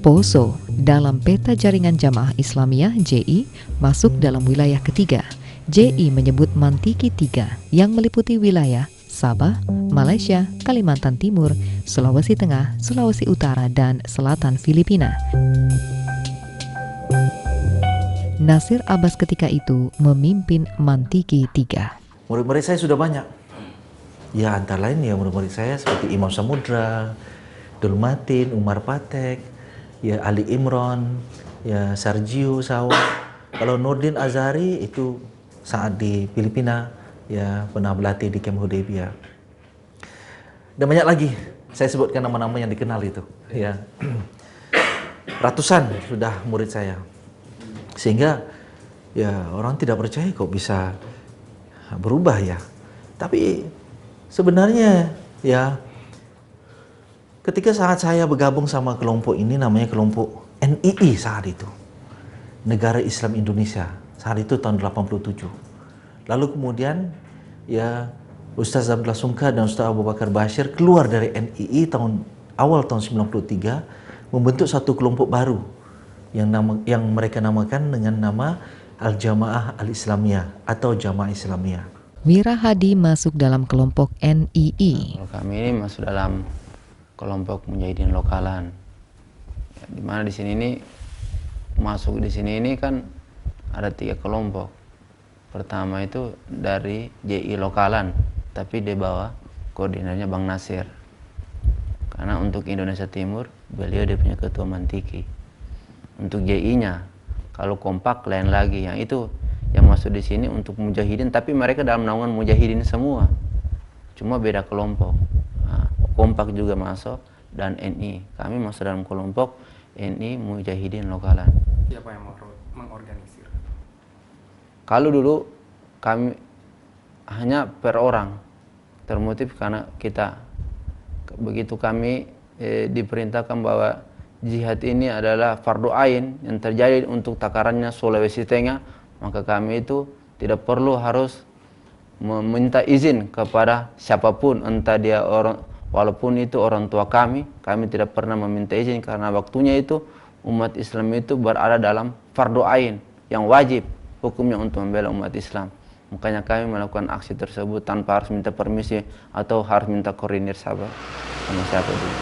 Poso dalam peta jaringan Jamaah Islamiyah JI masuk dalam wilayah ketiga. JI menyebut Mantiki 3 yang meliputi wilayah Sabah, Malaysia, Kalimantan Timur, Sulawesi Tengah, Sulawesi Utara, dan Selatan Filipina. Nasir Abbas ketika itu memimpin Mantiki 3. Murid-murid saya sudah banyak. Ya antara lain ya murid-murid saya seperti Imam Samudra, Dul Matin, Umar Patek, ya Ali Imron, ya Sargio Sawa. Kalau Nurdin Azhari itu saat di Filipina, ya pernah berlatih di Camp Hudaybiyah. Dan banyak lagi, saya sebutkan nama-nama yang dikenal itu. Ya, ratusan sudah murid saya. Sehingga ya orang tidak percaya kok bisa berubah ya. Tapi sebenarnya ya ketika saat saya bergabung sama kelompok ini, namanya kelompok NII saat itu, Negara Islam Indonesia, saat itu tahun 87. Lalu kemudian ya Ustaz Abdullah Sungkar dan Ustaz Abu Bakar Bashir keluar dari NII awal tahun 93, membentuk satu kelompok baru yang mereka namakan dengan nama Al-Jamaah Al-Islamiyah atau Jamaah Islamiyah. Wira Hadi masuk dalam kelompok NII. Kami ini masuk dalam kelompok Mujahidin Lokalan. Ya, di mana di sini ini masuk di sini ini kan ada 3 kelompok. Pertama itu dari JI Lokalan, tapi di bawah koordinatnya Bang Nasir. Karena untuk Indonesia Timur, beliau dia punya ketua Mantiki. Untuk JI-nya, kalau kompak lain lagi. Yang itu yang masuk di sini untuk Mujahidin, tapi mereka dalam naungan Mujahidin semua. Cuma beda kelompok. Nah, kompak juga masuk dan NI. Kami masuk dalam kelompok NI Mujahidin Lokalan. Siapa yang mengorganisir? Kalau dulu kami hanya per orang, termotif karena kita begitu kami diperintahkan bahwa jihad ini adalah fardu ain yang terjadi untuk takarannya Sulawesi Tengah, maka kami itu tidak perlu harus meminta izin kepada siapapun, entah dia orang, walaupun itu orang tua kami tidak pernah meminta izin karena waktunya itu umat Islam itu berada dalam fardu ain yang wajib hukumnya untuk membela umat Islam. Makanya kami melakukan aksi tersebut tanpa harus minta permisi atau harus minta koordinir sama siapa dulu.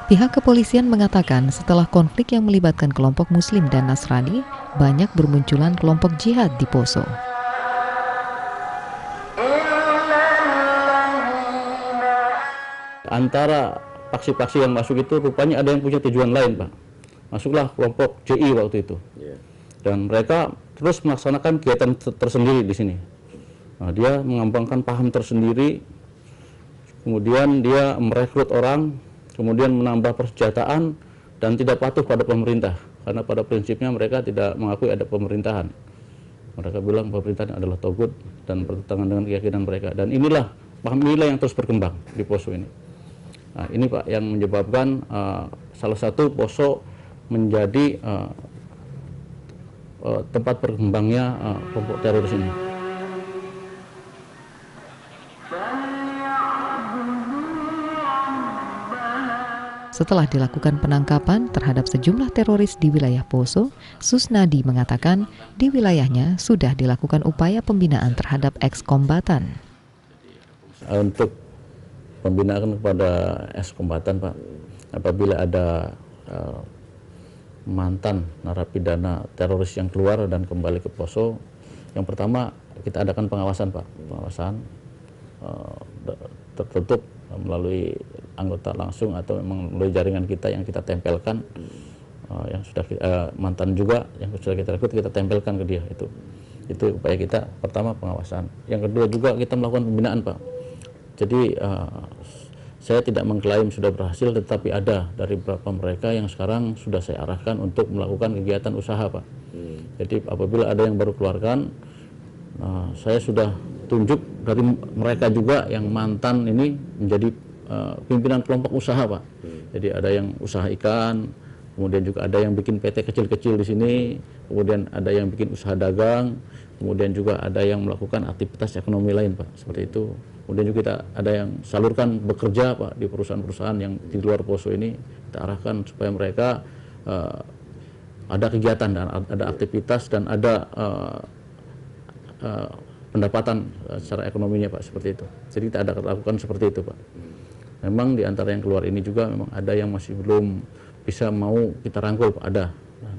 Pihak kepolisian mengatakan setelah konflik yang melibatkan kelompok Muslim dan Nasrani, banyak bermunculan kelompok jihad di Poso. Antara faksi-faksi yang masuk itu rupanya ada yang punya tujuan lain, Pak. Masuklah kelompok JI waktu itu. Dan mereka terus melaksanakan kegiatan tersendiri di sini. Nah, dia mengembangkan paham tersendiri, kemudian dia merekrut orang, kemudian menambah persenjataan dan tidak patuh pada pemerintah. Karena pada prinsipnya mereka tidak mengakui ada pemerintahan. Mereka bilang pemerintahan adalah togut dan bertentangan dengan keyakinan mereka. Dan inilah paham inilah yang terus berkembang di Poso ini. Nah, ini Pak yang menyebabkan salah satu Poso menjadi tempat berkembangnya kelompok teroris ini. Setelah dilakukan penangkapan terhadap sejumlah teroris di wilayah Poso, Susnadi mengatakan di wilayahnya sudah dilakukan upaya pembinaan terhadap eks-kombatan. Untuk pembinaan kepada eks-kombatan, Pak, apabila ada mantan narapidana teroris yang keluar dan kembali ke Poso, yang pertama kita adakan pengawasan, Pak, pengawasan tertutup melalui anggota langsung atau memang melalui jaringan kita yang kita tempelkan, yang sudah mantan juga yang sudah kita rekrut kita tempelkan ke dia. Itu upaya kita pertama pengawasan. Yang kedua juga kita melakukan pembinaan, Pak. Jadi saya tidak mengklaim sudah berhasil, tetapi ada dari beberapa mereka yang sekarang sudah saya arahkan untuk melakukan kegiatan usaha, Pak. Jadi apabila ada yang baru keluarkan, saya sudah tunjuk dari mereka juga yang mantan ini menjadi pimpinan kelompok usaha, Pak. Jadi ada yang usaha ikan, kemudian juga ada yang bikin PT kecil-kecil di sini, kemudian ada yang bikin usaha dagang, kemudian juga ada yang melakukan aktivitas ekonomi lain, Pak. Seperti itu. Kemudian juga kita ada yang salurkan bekerja Pak di perusahaan-perusahaan yang di luar poso ini, kita arahkan supaya mereka ada kegiatan dan ada aktivitas dan ada pendapatan secara ekonominya Pak, seperti itu. Jadi kita ada lakukan seperti itu Pak. Memang di antara yang keluar ini juga memang ada yang masih belum bisa mau kita rangkul Pak, ada.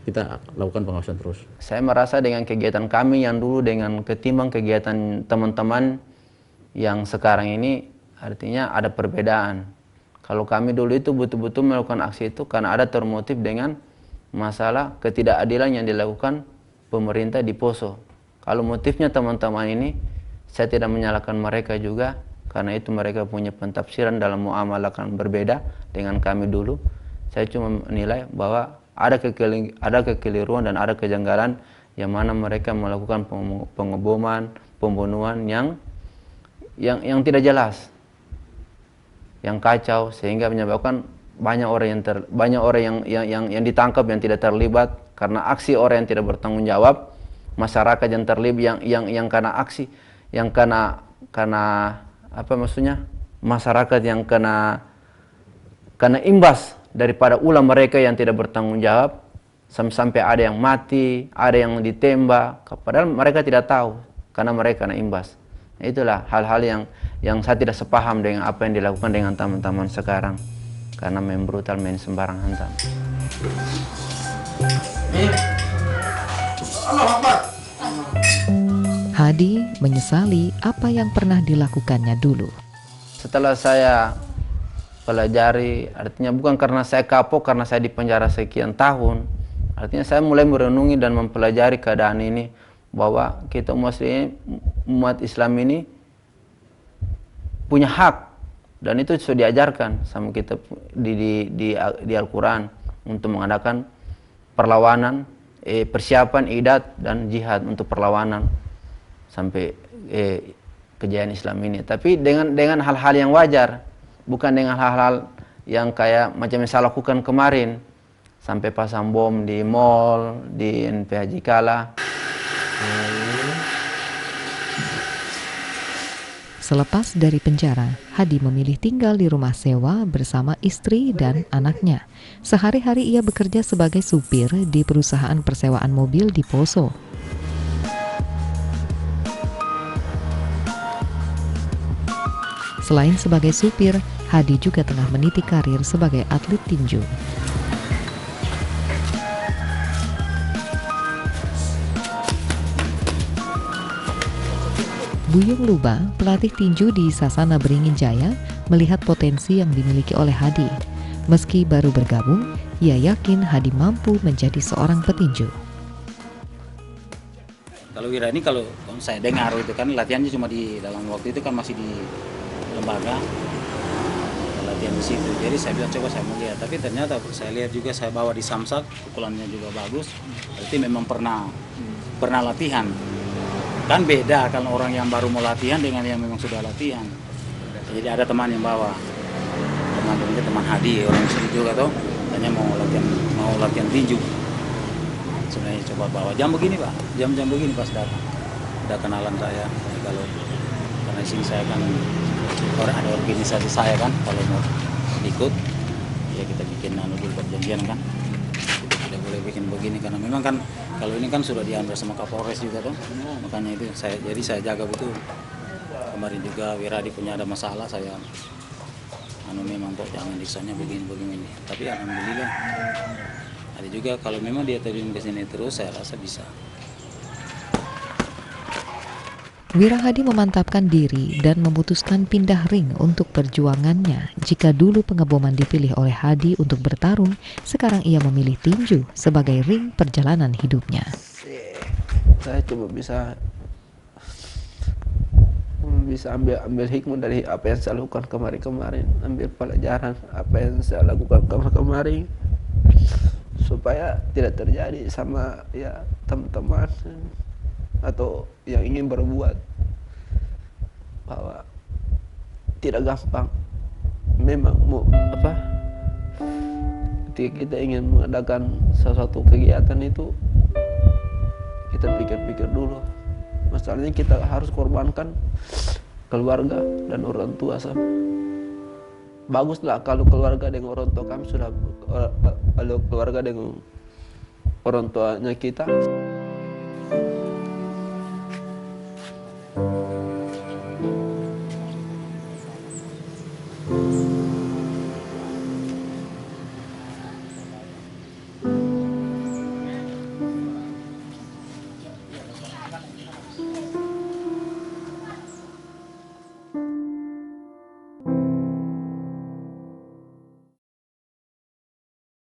Kita lakukan pengawasan terus. Saya merasa dengan kegiatan kami yang dulu dengan ketimbang kegiatan teman-teman yang sekarang ini artinya ada perbedaan. Kalau kami dulu itu betul-betul melakukan aksi itu karena ada termotif dengan masalah ketidakadilan yang dilakukan pemerintah di Poso. Kalau motifnya teman-teman ini, saya tidak menyalahkan mereka juga karena itu mereka punya pentafsiran dalam muamalah kan berbeda dengan kami dulu. Saya cuma menilai bahwa ada kekeliruan dan ada kejanggalan yang mana mereka melakukan pengeboman, pembunuhan yang tidak jelas, yang kacau sehingga menyebabkan banyak orang yang ditangkap yang tidak terlibat karena aksi orang yang tidak bertanggung jawab, masyarakat yang terlibat yang karena aksi, yang karena apa maksudnya, masyarakat yang kena imbas daripada ulah mereka yang tidak bertanggung jawab, sampai ada yang mati, ada yang ditembak, padahal mereka tidak tahu karena mereka kena imbas. Itulah hal-hal yang saya tidak sepaham dengan apa yang dilakukan dengan teman-teman sekarang karena main brutal, main sembarang hantam. Hadi menyesali apa yang pernah dilakukannya dulu. Setelah saya pelajari, artinya bukan karena saya kapok, karena saya dipenjara sekian tahun, artinya saya mulai merenungi dan mempelajari keadaan ini bahwa kita umat Islam ini punya hak dan itu sudah diajarkan sama kita di Al-Quran untuk mengadakan perlawanan, persiapan idat dan jihad untuk perlawanan sampai kejayaan Islam ini. Tapi dengan hal-hal yang wajar, bukan dengan hal-hal yang kayak macam yang saya lakukan kemarin sampai pasang bom di mall, di NPH Jikala. Selepas dari penjara, Hadi memilih tinggal di rumah sewa bersama istri dan anaknya. Sehari-hari ia bekerja sebagai supir di perusahaan persewaan mobil di Poso. Selain sebagai supir, Hadi juga tengah meniti karir sebagai atlet tinju. Buyung Luba, pelatih tinju di Sasana Beringin Jaya, melihat potensi yang dimiliki oleh Hadi. Meski baru bergabung, ia yakin Hadi mampu menjadi seorang petinju. Kalau Wira ini kalau saya dengar itu kan latihannya cuma di dalam waktu itu kan masih di lembaga latihan di situ. Jadi saya bilang coba saya mau lihat, tapi ternyata saya lihat juga saya bawa di Samsak, pukulannya juga bagus. Berarti memang pernah latihan. Kan beda kalau orang yang baru mau latihan dengan yang memang sudah latihan. Jadi ada teman yang bawa, teman Hadi, orang sini juga tuh, tanya mau latihan tinju. Sebenarnya coba bawa jam begini Pak, jam begini pas datang. Ada kenalan saya, kalau karena sini saya kan ada organisasi saya kan, kalau mau ikut, ya kita bikin dulu perjanjian kan. Tidak boleh bikin begini karena memang kan kalau ini kan sudah diambil sama Kapolres juga tuh, makanya itu saya jaga betul. Kemarin juga Wiradi punya ada masalah, saya memang kok jangan disanya begini. Tapi alhamdulillah ada juga kalau memang dia terjun ke sini terus, saya rasa bisa. Wira Hadi memantapkan diri dan memutuskan pindah ring untuk perjuangannya. Jika dulu pengeboman dipilih oleh Hadi untuk bertarung, sekarang ia memilih tinju sebagai ring perjalanan hidupnya. Saya coba bisa ambil hikmah dari apa yang saya lakukan kemarin, ambil pelajaran apa yang saya lakukan kemarin supaya tidak terjadi sama ya teman-teman atau yang ingin berbuat, bahwa tidak gampang memang ketika kita ingin mengadakan sesuatu kegiatan itu kita pikir-pikir dulu, masalahnya kita harus korbankan keluarga dan orang tua sama. Baguslah kalau keluarga dengan orang tua kami sudah, kalau keluarga dengan orang tuanya kita.